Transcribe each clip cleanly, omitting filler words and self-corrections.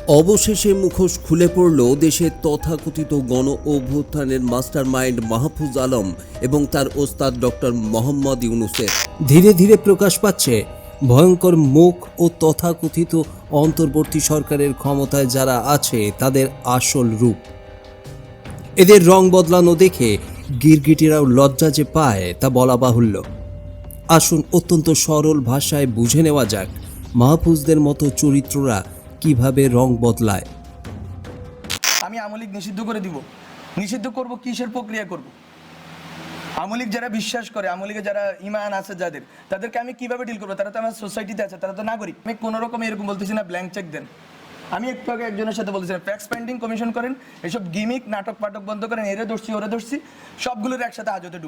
অবশেষে মুখোশ খুলে পড়ল দেশের তথাকথিত গণ অভ্যুত্থানের মাস্টারমাইন্ড মাহফুজ আলম এবং তার ওস্তাদ ডক্টর মোহাম্মদ ইউনূসের। ধীরে ধীরে প্রকাশ পাচ্ছে ভয়ঙ্কর মুখ ও তথাকথিত অন্তর্বর্তী সরকারের ক্ষমতায় যারা আছে তাদের আসল রূপ। এদের রং বদলানো দেখে গিরগিটিরাও লজ্জা যে পায় তা বলা বাহুল্য। আসুন অত্যন্ত সরল ভাষায় বুঝে নেওয়া যাক মাহফুজদের মতো চরিত্ররা কিভাবে রং বদলায়। আমি আওয়ামী লীগ নিষিদ্ধ করে দিব। নিষিদ্ধ করব কিসের প্রক্রিয়া করব? আওয়ামী লীগ যারা বিশ্বাস করে, আওয়ামী লীগে যারা ইমান আছে যাদের, তাদেরকে আমি কিভাবে ডিল করবো? তারা তো আমার সোসাইটিতে আছে, তারা তো নাগরিক। আমি কোনো রকম এরকম বলতেছি না ব্ল্যাঙ্ক চেক দেন। আমি একটু আগে একজনের সাথে বলতেছিলাম ট্যাক্স পেন্ডিং কমিশন করেন, এসব গিমিক নাটক পাটক বন্ধ করেন, এরে ধরছি ওরে ধরছি সবগুলোর একসাথে হাজতে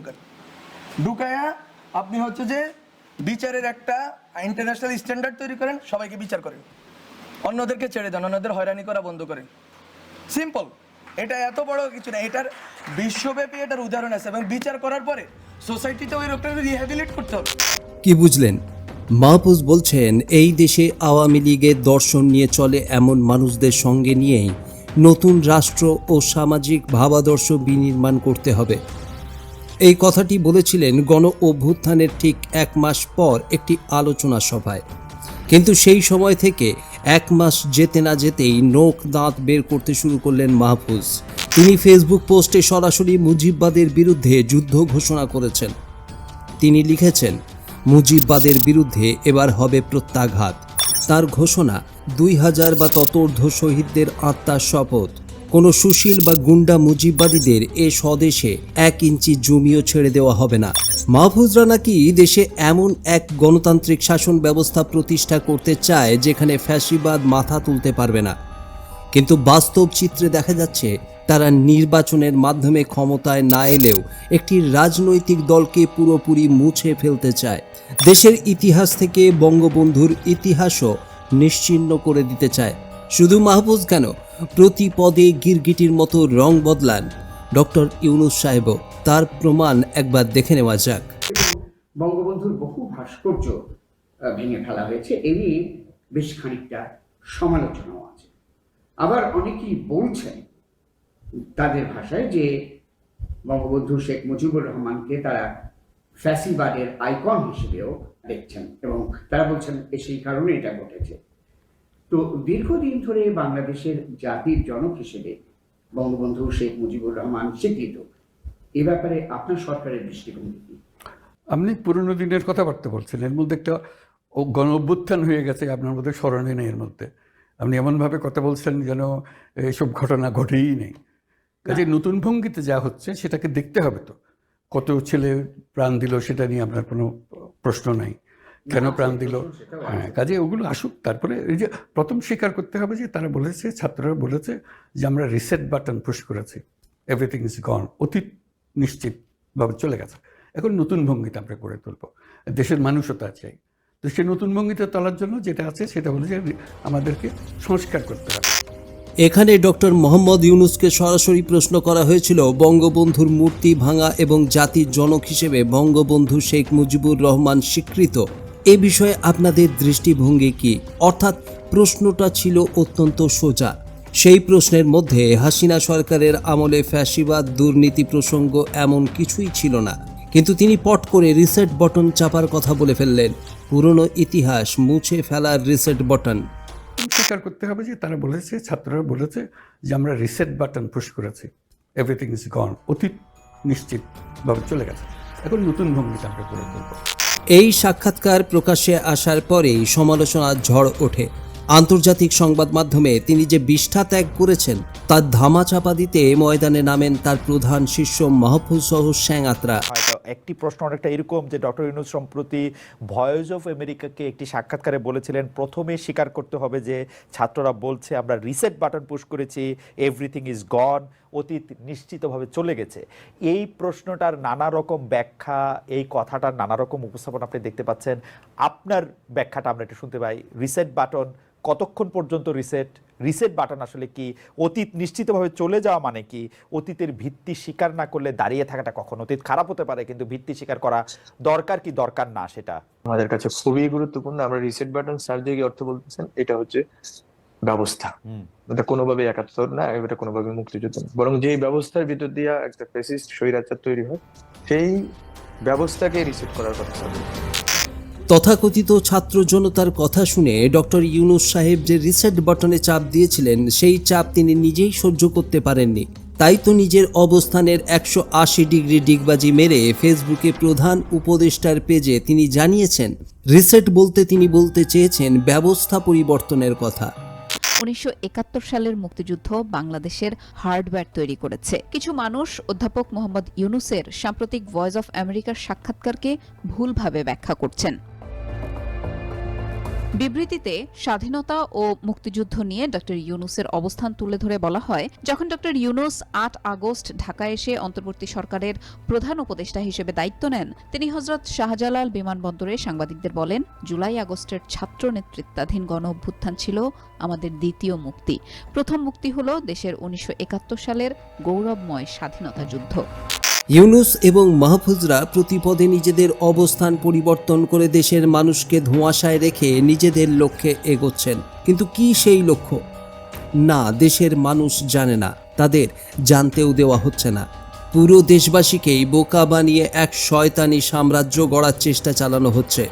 ঢুকায়া আপনি হচ্ছে যে বিচারের একটা ইন্টারন্যাশনাল স্ট্যান্ডার্ড তৈরি করেন, সবাইকে বিচার করেন, অন্যদেরকে ছেড়ে দেন, অন্যদের হয়রানি করা বন্ধ করেন। সিম্পল। এটা এত বড় কিছু না, এটার বিশ্বব্যাপী এটার উদাহরণ আছে এবং বিচার করার পরে সোসাইটিতে ওই লোকটা রিহ্যাবিলিট করতে হবে। কি বুঝলেন? মাহফুজ বলছেন এই দেশে আওয়ামী লীগের দর্শন নিয়ে চলে এমন মানুষদের সঙ্গে নিয়েই নতুন রাষ্ট্র ও সামাজিক ভাবাদর্শ বিনির্মাণ করতে হবে। এই কথাটি বলেছিলেন গণ অভ্যুত্থানের ঠিক 1 মাস পর একটি আলোচনা সভায়। কিন্তু সেই সময় থেকে 1 মাস যেতে না যেতেই নখ দাঁত বের করতে শুরু করলেন মাহফুজ। তিনি ফেসবুক পোস্টে সরাসরি মুজিববাদের বিরুদ্ধে যুদ্ধ ঘোষণা করেছেন। তিনি লিখেছেন, মুজিববাদের বিরুদ্ধে এবার হবে প্রত্যাঘাত। তার ঘোষণা 2000 বা ততোর্ধ্ব শহীদদের আত্মার শপথ। কোনো সুশীল বা গুন্ডা মুজিববাদীদের এ স্বদেশে 1 ইঞ্চি জমিও ছেড়ে দেওয়া হবে না। মাহফুজরা নাকি দেশে এমন এক গণতান্ত্রিক শাসন ব্যবস্থা প্রতিষ্ঠা করতে চায় যেখানে ফ্যাসিবাদ মাথা তুলতে পারবে না। কিন্তু বাস্তব চিত্রে দেখা যাচ্ছে তারা নির্বাচনের মাধ্যমে ক্ষমতায় না এলেও একটি রাজনৈতিক দলকে পুরোপুরি মুছে ফেলতে চায়। দেশের ইতিহাস থেকে বঙ্গবন্ধুর ইতিহাসও নিশ্চিহ্ন করে দিতে চায়। শুধু মাহফুজ কেন, প্রতি পদে গিরগিটির মতো রং বদলান ডক্টর ইউনূস সাহেবও। তার প্রমাণ একবার দেখে নেওয়া যাক। বঙ্গবন্ধুর বহু ভাস্কর্য ভেঙে ফেলা হয়েছে, এরই বেশ খানিকটা সমালোচনাও আছে। আবার অনেকেই বলছেন তাদের ভাষায় যে বঙ্গবন্ধু শেখ মুজিবুর রহমানকে তারা ফ্যাসিবাদের আইকন হিসেবেও দেখছেন এবং তারা বলছেন সেই কারণে এটা ঘটেছে। তো দীর্ঘদিন ধরে বাংলাদেশের জাতির জনক হিসেবে বঙ্গবন্ধু শেখ মুজিবুর রহমান স্বীকৃত। এ ব্যাপারে আপনার সরকারের দৃষ্টিভঙ্গি কি? আপনি পুরনো দিনের কথাবার্তা বলছেন, এর মধ্যে একটা গণ অভ্যুত্থান হয়ে গেছে, আপনার মধ্যে স্মরণে নেই। এর মধ্যে আপনি এমনভাবে কথা বলছেন যেন এসব ঘটনা ঘটেই নেই। কাজে নতুন ভঙ্গিতে যা হচ্ছে সেটাকে দেখতে হবে। তো কত ছেলে প্রাণ দিল সেটা নিয়ে আপনার কোনো প্রশ্ন নাই, কেন প্রাণ দিল। হ্যাঁ, কাজে ওগুলো আসুক। তারপরে এই যে প্রথম স্বীকার করতে হবে যে তারা বলেছে, ছাত্ররা বলেছে যে আমরা রিসেট বাটন পুশ করেছি, এভরিথিং ইজ গন, অতীত নিশ্চিতভাবে চলে গেছে, এখন নতুন ভঙ্গিতে আমরা করে তুলব, দেশের মানুষও তা চাই। তো সেই নতুন ভঙ্গিতে তোলার জন্য যেটা আছে সেটা হলো যে আমাদেরকে সংস্কার করতে হবে। এখানে ডক্টর মোহাম্মদ ইউনূসকে সরাসরি প্রশ্ন করা হয়েছিল বঙ্গবন্ধুর মূর্তি ভাঙা এবং জাতির জনক হিসেবে বঙ্গবন্ধু শেখ মুজিবুর রহমান স্বীকৃত। এ বিষয়ে আপনাদের দৃষ্টিভঙ্গি কি? অর্থাৎ প্রশ্নটা ছিল অত্যন্ত সোজা। সেই প্রশ্নের মধ্যে হাসিনা সরকারের আমলে ফ্যাসিবাদ, দুর্নীতি প্রসঙ্গ এমন কিছুই ছিল না। কিন্তু তিনি পট করে রিসেট বটন চাপার কথা বলে ফেললেন। পুরনো ইতিহাস মুছে ফেলার রিসেট বটন। স্বীকার করতে হবে যে তারা বলেছে, ছাত্ররা বলেছে যে আমরা রিসেট বাটন পুশ করেছি, এভরিথিং ইজ গন, অতীত নিশ্চিতভাবে চলে গেছে, এখন নতুন ভঙ্গিতে আমরা করে তুলব। এই সাক্ষাৎকার প্রকাশ্যে আসার পরেই সমালোচনার ঝড় ওঠে। আন্তর্জাতিক সংবাদ মাধ্যমে তিনি যে বিষ্ঠা ত্যাগ করেছেন তার ধামাচাপা দিতে ময়দানে নামেন তার প্রধান শিষ্য মাহফুজ সহ শ্যাঙাত্রা। একটি প্রশ্ন অনেকটা এরকম যে ডক্টর ইউনূস সম্প্রতি ভয়েস অফ আমেরিকাকে একটি সাক্ষাৎকারে বলেছিলেন প্রথমে স্বীকার করতে হবে যে ছাত্ররা বলছে আমরা রিসেট বাটন পুশ করেছি, এভরিথিং ইজ গন, অতীত নিশ্চিতভাবে চলে গেছে। এই প্রশ্নটার নানা রকম ব্যাখ্যা, এই কথাটার নানা রকম উপস্থাপন আপনি দেখতে পাচ্ছেন। আপনার ব্যাখ্যাটা আমরা একটু শুনতে পাই। রিসেট বাটন কতক্ষণ পর্যন্ত রিসেট বাটন আসলে কি? অতীত নিশ্চিতভাবে চলে যাওয়া মানে কি? অতীতের ভিত্তি স্বীকার না করলে দাঁড়িয়ে থাকাটা কখন? অতীত খারাপ হতে পারে কিন্তু ভিত্তি স্বীকার করা দরকার কি দরকার না সেটা আমাদের কাছে খুবই গুরুত্বপূর্ণ। আমরা রিসেট বাটন সার্চ দিয়ে অর্থ বলতেছেন, এটা হচ্ছে ব্যবস্থা। এটা কোনোভাবেই একাত্তর না, এটা কোনোভাবে মুক্তিযুদ্ধ না, বরং যেই ব্যবস্থার ভিতর দিয়ে একটা ফ্যাসিস্ট স্বৈরাচার তৈরি হয় সেই ব্যবস্থাকে রিসেট করার কথা হবে। তথাকথিত ছাত্র জনতার কথা শুনে ডক্টর ইউনূস সাহেব যে রিসেট বাটনে চাপ দিয়েছিলেন সেই চাপ তিনি নিজেই সহ্য করতে পারেননি। তাই তো নিজের অবস্থানের 180 ডিগ্রি ডিগবাজি মেরে ফেসবুকে প্রধান উপদেষ্টার পেজে তিনি জানিয়েছেন, রিসেট বলতে তিনি বলতে চেয়েছেন ব্যবস্থা পরিবর্তনের কথা। 1971 সালের মুক্তিযুদ্ধ বাংলাদেশের হার্ডওয়্যার তৈরি করেছে। কিছু মানুষ অধ্যাপক মোহাম্মদ ইউনূসের সাম্প্রতিক ভয়েস অফ আমেরিকার সাক্ষাৎকারকে ভুলভাবে ব্যাখ্যা করছেন। বিবৃতিতে স্বাধীনতা ও মুক্তিযুদ্ধ নিয়ে ডক্টর ইউনূসের অবস্থান তুলে ধরে বলা হয়, যখন ডক্টর ইউনূস 8 আগস্ট ঢাকায় এসে অন্তর্বর্তী সরকারের প্রধান উপদেষ্টা হিসেবে দায়িত্ব নেন, তিনি হযরত শাহজালাল বিমানবন্দরে সাংবাদিকদের বলেন, জুলাই আগস্টের ছাত্র নেতৃত্বাধীন গণ অভ্যুত্থান ছিল আমাদের দ্বিতীয় মুক্তি। প্রথম মুক্তি হল দেশের 1971 সালের গৌরবময় স্বাধীনতা যুদ্ধ। ইউনূস এবং মাহফুজরা প্রতিপদে নিজেদের অবস্থান পরিবর্তন করে দেশের মানুষকে ধোঁয়াশায় রেখে নিজেদের লক্ষ্যে এগোচ্ছেন। কিন্তু কি সেই লক্ষ্য? না, দেশের মানুষ জানে না, তাদের জানতেও দেওয়া হচ্ছে না। পুরো দেশবাসীকেই বোকা বানিয়ে এক শয়তানি সাম্রাজ্য গড়ার চেষ্টা চালানো হচ্ছে।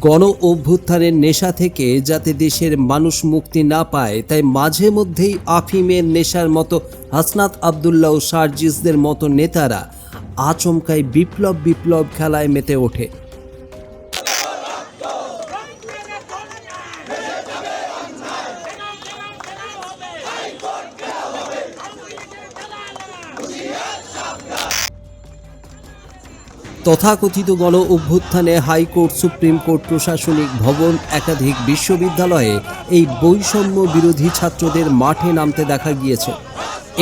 গণ অভ্যুত্থানের নেশা থেকে যাতে দেশের মানুষ মুক্তি না পায়, তাই মাঝে মধ্যেই আফিমের নেশার মতো হাসনাত আবদুল্লাহ ও সার্জিসদের মতো নেতারা আচমকাই বিপ্লব খেলায় মেতে ওঠে। তথাকথিত গণ অভ্যুত্থানে হাইকোর্ট, সুপ্রিম কোর্ট, প্রশাসনিক ভবন, একাধিক বিশ্ববিদ্যালয়ে এই বৈষম্য বিরোধী ছাত্রদের মাঠে নামতে দেখা গিয়েছে।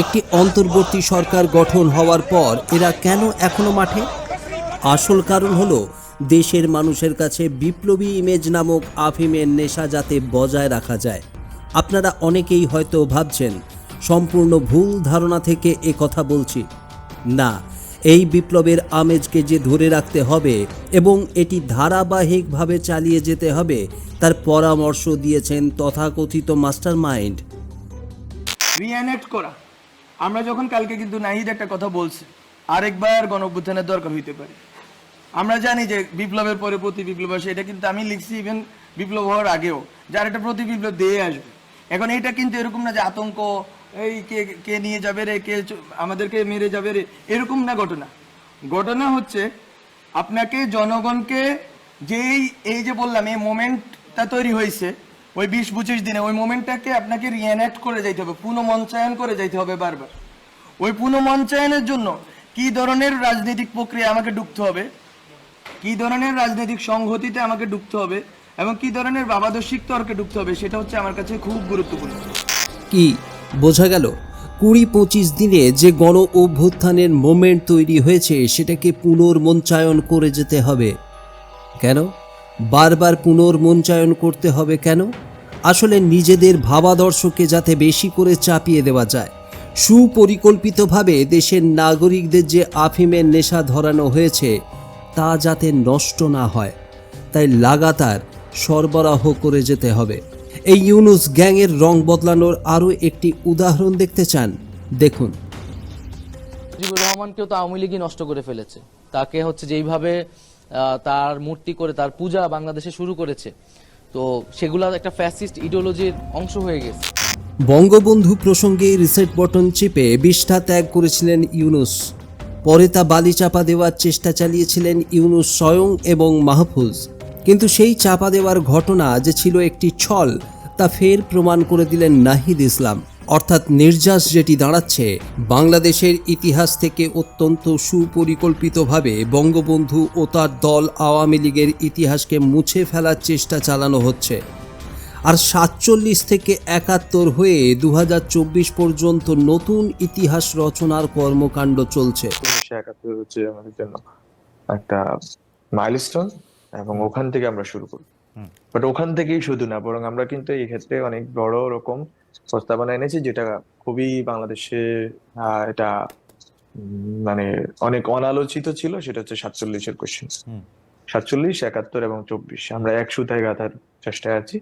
একটি অন্তর্বর্তী সরকার গঠন হওয়ার পর এরা কেন এখনো মাঠে? আসল কারণ হলো দেশের মানুষের কাছে বিপ্লবী ইমেজ নামক আফিমের নেশা যাতে বজায় রাখা যায়। আপনারা অনেকেই হয়তো ভাবছেন সম্পূর্ণ ভুল ধারণা থেকে এ কথা বলছি। না, এই বিপ্লবের আমেজকে যে ধরে রাখতে হবে এবং এটি ধারাবাহিকভাবে চালিয়ে যেতে হবে, তার পরামর্শ দিয়েছেন তথাকথিত মাস্টার মাইন্ড। রিঅ্যানেক্ট করা। আমরা যখন কালকে কিন্তু নাহিদ একটা কথা বলছে, আরেকবার গণঅভ্যুত্থানের দরকার হইতে পারে। আমরা জানি যে বিপ্লবের পরে প্রতি বিপ্লব আসে, এটা কিন্তু আমি লিখছি ইভেন বিপ্লব হওয়ার আগেও, যার একটা প্রতি বিপ্লব দিয়ে আসবে। এখন এটা কিন্তু এরকম না যে আতঙ্ক, এই কে নিয়ে যাবে রে, কে আমাদেরকে মেরে যাবে রে, এরকম না ঘটনা। ঘটনা হচ্ছে আপনাকে জনগণকে যেই এই যে বললাম এই মোমেন্টটা তৈরি হয়েছে ওই 20-25 দিনে, ওই মোমেন্টটাকে আপনাকে রিএনঅ্যাক্ট করে যাইতে হবে, পুনঃমঞ্চায়ন করে যাইতে হবে বারবার। ওই পুনঃমঞ্চায়নের জন্য কি ধরনের রাজনৈতিক প্রক্রিয়া আমাকে ঢুকতে হবে, কি ধরনের রাজনৈতিক সংহতিতে আমাকে ঢুকতে হবে এবং কি ধরনের ভাবাদর্শিক তর্কে ঢুকতে হবে, সেটা হচ্ছে আমার কাছে খুব গুরুত্বপূর্ণ। কি বোঝা গেল? 20-25 দিনে যে গণ অভ্যুত্থানের মোমেন্ট তৈরি হয়েছে সেটাকে পুনর্মঞ্চায়ন করে যেতে হবে। কেন বারবার পুনর্মঞ্চায়ন করতে হবে? কেন? আসলে নিজেদের ভাবাদর্শকে যাতে বেশি করে চাপিয়ে দেওয়া যায়। সুপরিকল্পিতভাবে দেশের নাগরিকদের যে আফিমের নেশা ধরানো হয়েছে তা যাতে নষ্ট না হয়, তাই লাগাতার সরবরাহ করে যেতে হবে। এই ইউনূস গ্যাংয়ের রং বদলানোর আরও একটি উদাহরণ দেখতে চান? দেখুন। মুজিবুর রহমানকেও তো আওয়ামী লীগই নষ্ট করে ফেলেছে। তাকে হচ্ছে যেইভাবে তার মূর্তি করে তার পূজা বাংলাদেশে শুরু করেছে, তো সেগুলা একটা ফ্যাসিস্ট ইডিওলজির অংশ হয়ে গেছে। বঙ্গবন্ধু প্রসঙ্গে রিসেট বটন চিপে বিষ্ঠা ত্যাগ করেছিলেন ইউনূস। পরে তা বালি চাপা দেওয়ার চেষ্টা চালিয়েছিলেন ইউনূস স্বয়ং এবং মাহফুজ। কিন্তু সেই চাপা দেওয়ার ঘটনা যে ছিল একটি ছল, তা ফের প্রমাণ করে দিলেন নাহিদ ইসলাম। অর্থাৎ নির্যাস যেটি দাঁড়াচ্ছে, বাংলাদেশের ইতিহাস থেকে অত্যন্ত সুপরিকল্পিতভাবে বঙ্গবন্ধু ও তার দল আওয়ামী লীগের ইতিহাসকে মুছে ফেলার চেষ্টা চালানো হচ্ছে। আর 47 থেকে 71 হয়ে 2024 পর্যন্ত নতুন ইতিহাস রচনার কর্মকাণ্ড চলছে। 1971 হচ্ছে আমাদের জন্য একটা মাইলস্টোন এবং ওখান থেকে আমরা শুরু করি। বাট ওখান থেকেই শুধু না, বরং আমরা কিন্তু এই ক্ষেত্রে অনেক বড় রকম প্রস্তাবনা এনেছি, যেটা খুবই বাংলাদেশে এটা মানে অনেক অনালোচিত ছিল। সেটা হচ্ছে 47-এর কোশ্চেন। 47, 71 এবং 24 আমরা এক সুতায় গাঁথার চেষ্টায় আছি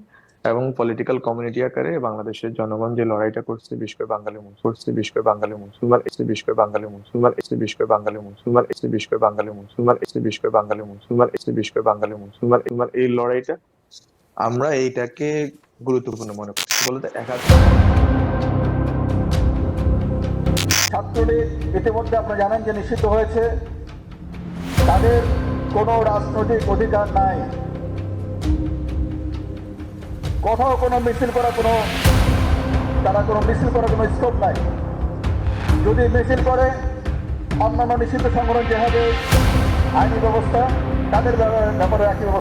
এবং পলিটিক্যাল কমিউনিটি আকারে বাংলাদেশের জনগণ যে লড়াইটা করছে, বিশেষ করে বাঙালি মুসলমান, বিশেষ করে বাঙালি মুসলমান, বিশেষ করে বাঙালি মুসলমান, বিশেষ করে বাঙালি মুসলমান, বিশেষ করে বাঙালি মুসলমান, বিশেষ করে বাঙালি মুসলমান, বিশেষ করে বাঙালি মুসলমান, এই লড়াইটা আমরা এইটাকে গুরুত্বপূর্ণ মনে করছি বলতে ছাত্রলীগ ইতিমধ্যে আপনারা জানেন যে নিষিদ্ধ হয়েছে। তাদের কোনো রাজনৈতিক অধিকার নাই, কোথাও কোনো মিছিল করার কোনো স্কোপ নাই। যদি মিছিল করে অন্যান্য নিষিদ্ধ সংগঠন যেভাবে আইনি ব্যবস্থা, তাদের ব্যাপারে একই ব্যবস্থা